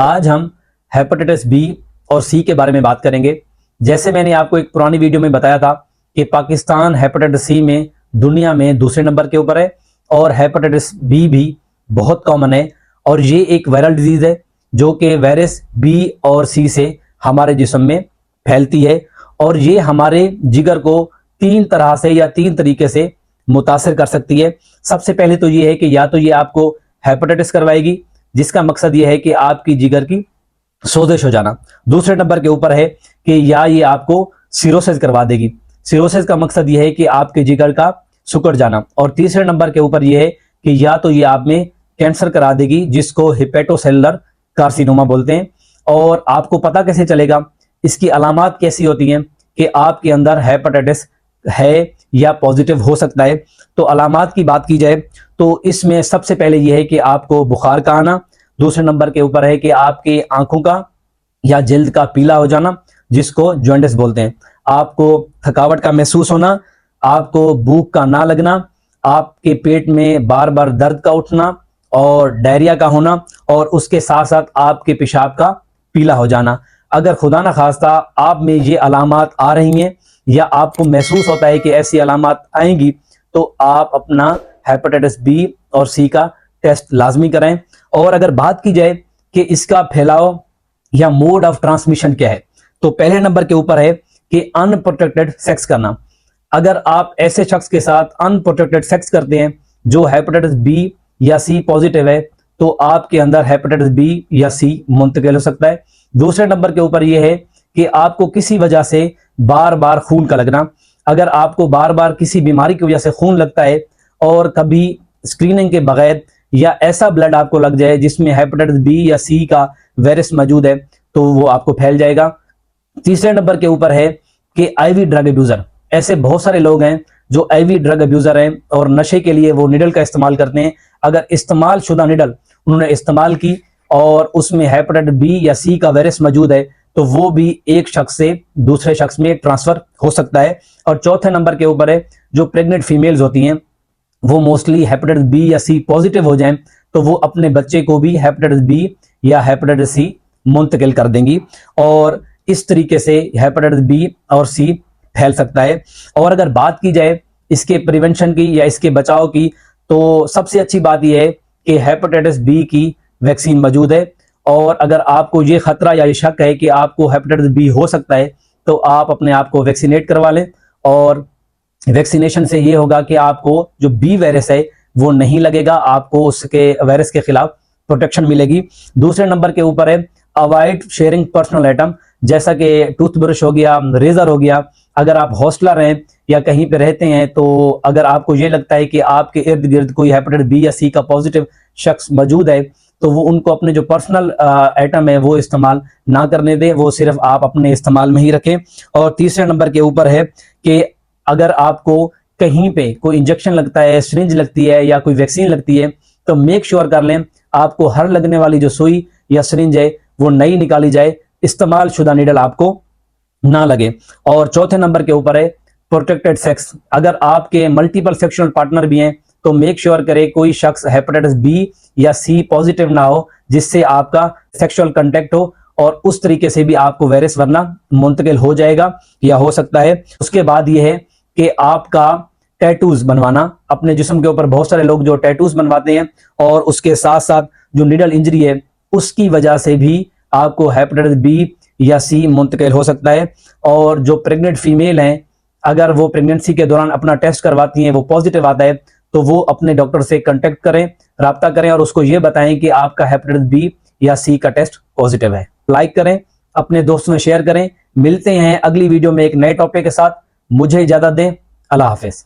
आज हम hepatitis B और सी के बारे में बात करेंगे। जैसे मैंने आपको एक पुरानी वीडियो में बताया था कि पाकिस्तान हेपेटाइटिस सी में दुनिया में दूसरे नंबर के ऊपर है और हेपेटाइटिस बी भी बहुत कॉमन है और ये एक वायरल डिजीज है जो कि वायरस बी और सी से हमारे जिस्म में फैलती है और ये हमारे जिगर को तीन तरह से या तीन तरीके से मुतासिर कर सकती है। सबसे पहले तो ये है कि या तो ये आपको हेपेटाइटिस करवाएगी जिसका मकसद ये है कि आपकी जिगर की सोजिश हो जाना। दूसरे नंबर के ऊपर है कि या ये आपको सिरोसिस करवा देगी। सिरोसिस का मकसद ये है कि आपके जिगर का सिकुड़ जाना। और तीसरे नंबर के ऊपर ये है कि या तो ये आप में कैंसर करा देगी जिसको हेपेटोसेलुलर कार्सिनोमा बोलते हैं। और आपको पता कैसे चलेगा, इसकी अलामात कैसी होती हैं कि आपके अंदर हेपेटाइटिस है या पॉजिटिव हो सकता है। तो अलामात की बात की जाए तो इसमें सबसे पहले यह है कि आपको बुखार का आना। दूसरे नंबर के ऊपर है कि आपके आंखों का या जल्द का पीला हो जाना जिसको जॉन्डिस बोलते हैं। आपको थकावट का महसूस होना, आपको भूख का ना लगना, आपके पेट में बार बार दर्द का उठना और डायरिया का होना और उसके साथ साथ आपके पेशाब का पीला हो जाना। अगर खुदा ना खास्ता आप में ये अलामात आ रही हैं या आपको महसूस होता है कि ऐसी अलामात आएंगी तो आप अपना हेपेटाइटिस बी और सी का टेस्ट लाजमी कराएं। और अगर बात की जाए कि इसका फैलाव या मोड ऑफ ट्रांसमिशन क्या है तो पहले नंबर के ऊपर है कि अनप्रोटेक्टेड सेक्स करना। अगर आप ऐसे शख्स के साथ अनप्रोटेक्टेड सेक्स करते हैं जो हेपेटाइटिस बी या सी पॉजिटिव है तो आपके अंदर हेपेटाइटिस बी या सी मुंतकिल हो सकता है। दूसरे नंबर के ऊपर यह है कि आपको किसी वजह से बार बार खून का लगना। अगर आपको बार बार किसी बीमारी की वजह से खून लगता है और कभी स्क्रीनिंग के बगैर या ऐसा ब्लड आपको लग जाए जिसमें हेपेटाइटिस बी या सी का वायरस मौजूद है तो वो आपको फैल जाएगा। तीसरे नंबर के ऊपर है कि आईवी ड्रग अब्यूजर। ऐसे बहुत सारे लोग हैं जो आईवी ड्रग अब्यूजर हैं और नशे के लिए वो निडल का इस्तेमाल करते हैं। अगर इस्तेमाल शुदा निडल उन्होंने इस्तेमाल की और उसमें हेपेटाइटिस बी या सी का वायरस मौजूद है तो वो भी एक शख्स से दूसरे शख्स में ट्रांसफर हो सकता है। और चौथे नंबर के ऊपर है जो प्रेग्नेंट फीमेल्स होती हैं वो मोस्टली हेपेटाइटिस बी या सी पॉजिटिव हो जाएं तो वो अपने बच्चे को भी हेपेटाइटिस बी या हेपेटाइटिस सी मुंतकिल कर देंगी और इस तरीके से हेपेटाइटिस बी और सी फैल सकता है। और अगर बात की जाए इसके प्रिवेंशन की या इसके बचाव की तो सबसे अच्छी बात यह है कि हेपेटाइटिस बी की वैक्सीन मौजूद है। और अगर आपको ये खतरा या ये शक है कि आपको हेपेटाइटिस बी हो सकता है तो आप अपने आप को वैक्सीनेट करवा लें और वैक्सीनेशन से ये होगा कि आपको जो बी वायरस है वो नहीं लगेगा, आपको उसके वायरस के खिलाफ प्रोटेक्शन मिलेगी। दूसरे नंबर के ऊपर है अवॉइड शेयरिंग पर्सनल आइटम जैसा कि टूथब्रश हो गया, रेजर हो गया। अगर आप हॉस्टलर हैं या कहीं पे रहते हैं तो अगर आपको ये लगता है कि आपके इर्द गिर्द कोई हेपेटाइटिस बी या सी का पॉजिटिव शख्स मौजूद है तो वो उनको अपने जो पर्सनल आइटम है वो इस्तेमाल ना करने दें, वो सिर्फ आप अपने इस्तेमाल में ही रखें। और तीसरे नंबर के ऊपर है कि अगर आपको कहीं पे कोई इंजेक्शन लगता है, सिरिंज लगती है या कोई वैक्सीन लगती है तो मेक श्योर कर लें आपको हर लगने वाली जो सुई या सिरिंज है वो नई निकाली जाए, इस्तेमाल शुदा नीडल आपको ना लगे। और चौथे नंबर के ऊपर है प्रोटेक्टेड सेक्स। अगर आपके मल्टीपल सेक्सुअल पार्टनर भी हैं तो मेक श्योर करें कोई शख्स हेपेटाइटिस बी या सी पॉजिटिव ना हो जिससे आपका सेक्सुअल कांटेक्ट हो और उस तरीके से भी आपको वायरस वरना मुंतकिल हो जाएगा या हो सकता है। उसके बाद यह है कि आपका टैटूज बनवाना अपने जिस्म के ऊपर। बहुत सारे लोग जो टैटूज बनवाते हैं और उसके साथ साथ जो नीडल इंजरी है उसकी वजह से भी आपको हेपेटाइटिस बी या सी मुंतकिल हो सकता है। और जो प्रेग्नेंट फीमेल हैं अगर वो प्रेगनेंसी के दौरान अपना टेस्ट करवाती हैं वो पॉजिटिव आता है तो वो अपने डॉक्टर से कांटेक्ट करें, राब्ता करें और उसको ये बताएं कि आपका हेपेटाइटिस बी या सी का टेस्ट पॉजिटिव है। लाइक करें, अपने दोस्तों में शेयर करें। मिलते हैं अगली वीडियो में एक नए टॉपिक के साथ। मुझे इजाजत दें। अल्लाह हाफिज।